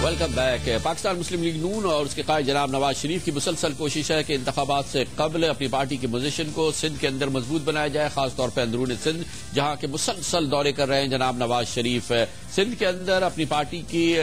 Welcome back. Pakistan Muslim League نون اور اس کے قائد جناب نواز شریف کی مسلسل کوشش ہے کہ انتخابات سے قبل اپنی پارٹی کی پوزیشن کو سندھ کے اندر مضبوط بنایا جائے، خاص طور پہ اندرون سندھ جہاں کے مسلسل دورے کر رہے ہیں جناب نواز شریف۔ سندھ کے اندر اپنی پارٹی کی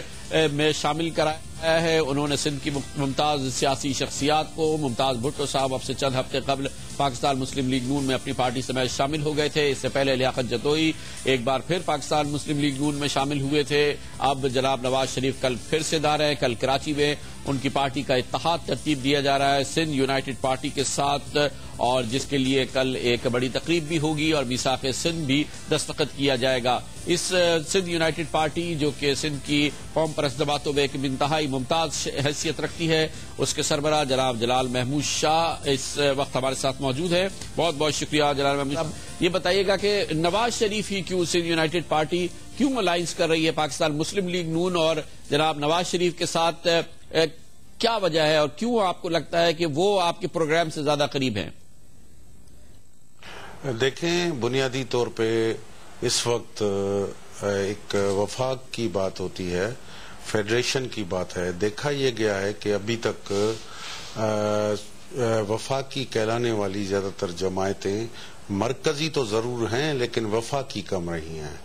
میں شامل کرایا ہے انہوں نے سندھ کی ممتاز سیاسی شخصیات کو۔ ممتاز بھٹو صاحب اب سے چند ہفتے قبل پاکستان مسلم لیگ نون میں اپنی پارٹی سمیت شامل ہو گئے تھے۔ اس سے پہلے لیاقت جتوئی ایک بار پھر پاکستان مسلم لیگ نون میں شامل ہوئے تھے۔ اب جناب نواز شریف کل پھر سے دار ہیں۔ کل کراچی میں ان کی پارٹی کا اتحاد ترتیب دیا جا رہا ہے سندھ یونائٹڈ پارٹی کے ساتھ، اور جس کے لیے کل ایک بڑی تقریب بھی ہوگی اور میثاق سندھ بھی دستخط کیا جائے گا۔ اس سندھ یونائٹڈ پارٹی جو کہ سندھ کی قوم پرست جماعتوں میں ایک انتہائی ممتاز حیثیت رکھتی ہے، اس کے سربراہ جناب جلال محمود شاہ اس وقت ہمارے ساتھ موجود ہے۔ بہت بہت شکریہ جلال محمود صاحب۔ یہ بتائیے گا کہ نواز شریف ہی کیوں سندھ یونائٹڈ پارٹی کیوں الائنس کر رہی ہے پاکستان مسلم لیگ نون اور جناب نواز شریف کے ساتھ، کیا وجہ ہے اور کیوں آپ کو لگتا ہے کہ وہ آپ کے پروگرام سے زیادہ قریب ہیں؟ دیکھیں، بنیادی طور پہ اس وقت ایک وفاق کی بات ہوتی ہے، فیڈریشن کی بات ہے۔ دیکھا یہ گیا ہے کہ ابھی تک وفاقی کہلانے والی زیادہ تر جماعتیں مرکزی تو ضرور ہیں لیکن وفاقی کم رہی ہیں۔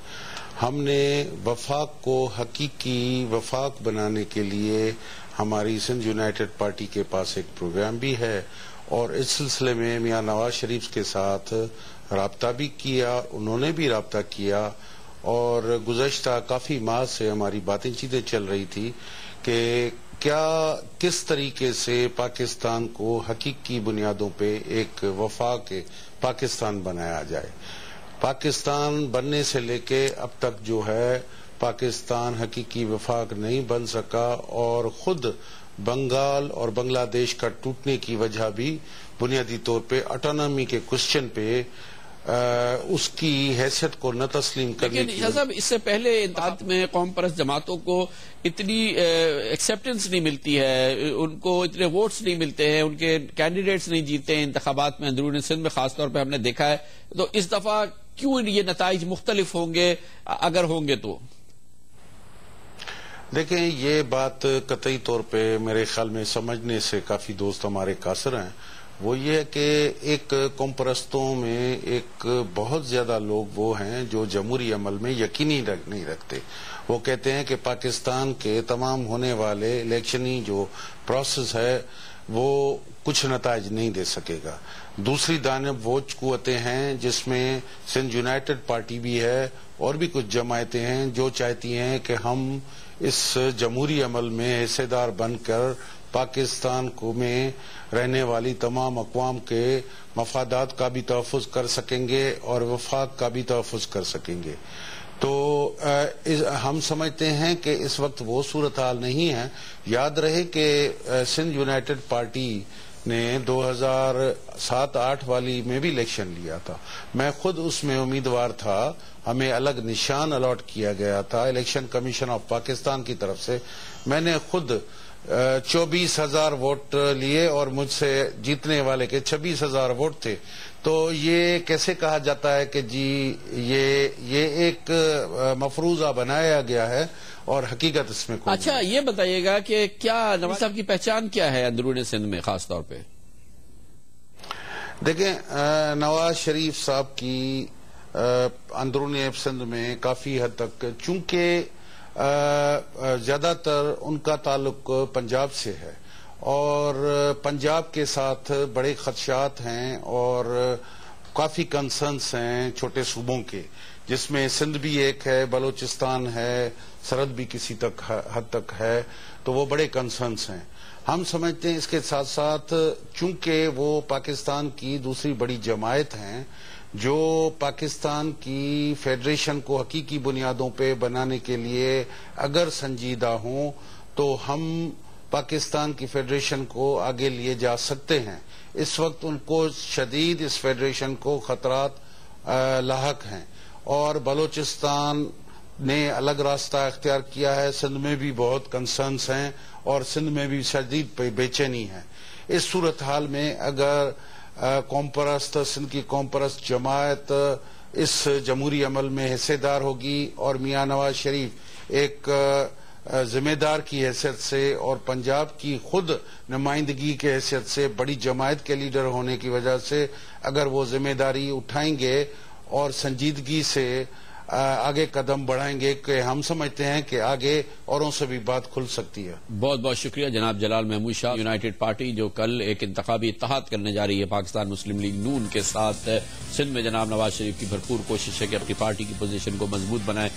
ہم نے وفاق کو حقیقی وفاق بنانے کے لیے ہماری سندھ یونائٹڈ پارٹی کے پاس ایک پروگرام بھی ہے، اور اس سلسلے میں میاں نواز شریف کے ساتھ رابطہ بھی کیا، انہوں نے بھی رابطہ کیا، اور گزشتہ کافی ماہ سے ہماری باتیں چیتیں چل رہی تھی کہ کس طریقے سے پاکستان کو حقیقی بنیادوں پہ ایک وفاق پاکستان بنایا جائے۔ پاکستان بننے سے لے کے اب تک جو ہے پاکستان حقیقی وفاق نہیں بن سکا، اور خود بنگال اور بنگلہ دیش کا ٹوٹنے کی وجہ بھی بنیادی طور پہ آٹونومی کے کوسچن پہ اس کی حیثیت کو نہ تسلیم کرنے کی۔ لیکن صاحب، اس سے پہلے انتخابات میں قوم پرست جماعتوں کو اتنی ایکسیپٹنس نہیں ملتی ہے، ان کو اتنے ووٹس نہیں ملتے ہیں، ان کے کینڈیڈیٹس نہیں جیتے ہیں انتخابات میں اندرون سندھ میں خاص طور پہ ہم نے دیکھا ہے۔ تو اس دفعہ کیوں یہ نتائج مختلف ہوں گے اگر ہوں گے تو؟ دیکھیں، یہ بات قطعی طور پہ میرے خیال میں سمجھنے سے کافی دوست ہمارے قاصر ہیں۔ وہ یہ ہے کہ ایک قوم پرستوں میں ایک بہت زیادہ لوگ وہ ہیں جو جمہوری عمل میں یقینی نہیں رکھتے۔ وہ کہتے ہیں کہ پاکستان کے تمام ہونے والے الیکشنی جو پروسیس ہے وہ کچھ نتائج نہیں دے سکے گا۔ دوسری جانب وہ قوتیں ہیں جس میں سندھ یونائٹڈ پارٹی بھی ہے اور بھی کچھ جماعتیں ہیں جو چاہتی ہیں کہ ہم اس جمہوری عمل میں حصے دار بن کر پاکستان کو میں رہنے والی تمام اقوام کے مفادات کا بھی تحفظ کر سکیں گے اور وفاق کا بھی تحفظ کر سکیں گے۔ تو ہم سمجھتے ہیں کہ اس وقت وہ صورتحال نہیں ہے۔ یاد رہے کہ سندھ یونائٹڈ پارٹی نے 2007-8 والی میں بھی الیکشن لیا تھا، میں خود اس میں امیدوار تھا، ہمیں الگ نشان الاٹ کیا گیا تھا الیکشن کمیشن آف پاکستان کی طرف سے۔ میں نے خود 24,000 ووٹ لیے اور مجھ سے جیتنے والے کے 26,000 ووٹ تھے۔ تو یہ کیسے کہا جاتا ہے کہ جی یہ ایک مفروضہ بنایا گیا ہے اور حقیقت اس میں کوئی؟ اچھا، یہ بتائیے گا کہ کیا نواز صاحب کی پہچان کیا ہے اندرون سندھ میں خاص طور پہ؟ دیکھیں، نواز شریف صاحب کی اندرون سندھ میں کافی حد تک، چونکہ زیادہ تر ان کا تعلق پنجاب سے ہے اور پنجاب کے ساتھ بڑے خدشات ہیں اور کافی کنسرنس ہیں چھوٹے صوبوں کے، جس میں سندھ بھی ایک ہے، بلوچستان ہے، سرحد بھی کسی حد تک ہے، تو وہ بڑے کنسرنس ہیں۔ ہم سمجھتے ہیں اس کے ساتھ ساتھ چونکہ وہ پاکستان کی دوسری بڑی جماعت ہیں جو پاکستان کی فیڈریشن کو حقیقی بنیادوں پہ بنانے کے لیے اگر سنجیدہ ہوں تو ہم پاکستان کی فیڈریشن کو آگے لیے جا سکتے ہیں۔ اس وقت ان کو شدید اس فیڈریشن کو خطرات لاحق ہیں، اور بلوچستان نے الگ راستہ اختیار کیا ہے، سندھ میں بھی بہت کنسرنس ہیں اور سندھ میں بھی شدید بے چینی ہے۔ اس صورتحال میں اگر قوم پرست سندھ کی قوم پرست جماعت اس جمہوری عمل میں حصے دار ہوگی اور میاں نواز شریف ایک ذمہ دار کی حیثیت سے اور پنجاب کی خود نمائندگی کی حیثیت سے بڑی جماعت کے لیڈر ہونے کی وجہ سے اگر وہ ذمہ داری اٹھائیں گے اور سنجیدگی سے آگے قدم بڑھائیں گے کہ ہم سمجھتے ہیں کہ آگے اوروں سے بھی بات کھل سکتی ہے۔ بہت بہت شکریہ جناب جلال محمود شاہ۔ یونائیٹڈ پارٹی جو کل ایک انتخابی اتحاد کرنے جا رہی ہے پاکستان مسلم لیگ نون کے ساتھ، سندھ میں جناب نواز شریف کی بھرپور کوشش ہے کہ اپنی پارٹی کی پوزیشن کو مضبوط بنائے۔